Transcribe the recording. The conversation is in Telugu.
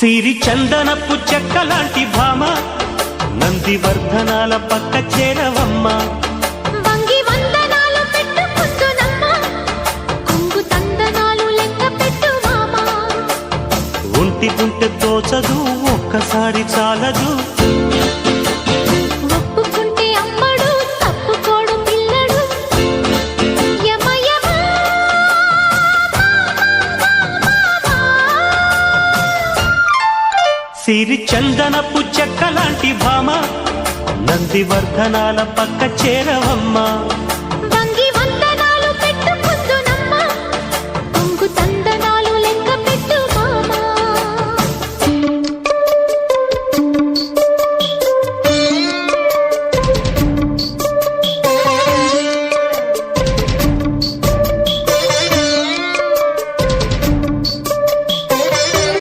సిరి చందనపు చెక్కలాంటి భామ నందివర్ధనాల పక్క చేరవమ్మ. వంగి వందనాలు పెట్టుకుంటున్నమ్మ, కొంగు తందనాలు లెక్క పెట్టు మామ. ఒంటి గుంటె తోచదు ఒక్కసారి చాలదు, ఒప్పుకుంటే అమ్మడు తప్పుకోడు పిల్లడు. యమ యమ సిరి చందనపు చెక్కలాంటి భామ నందివర్ధనాల పక్క చేరవమ్మ.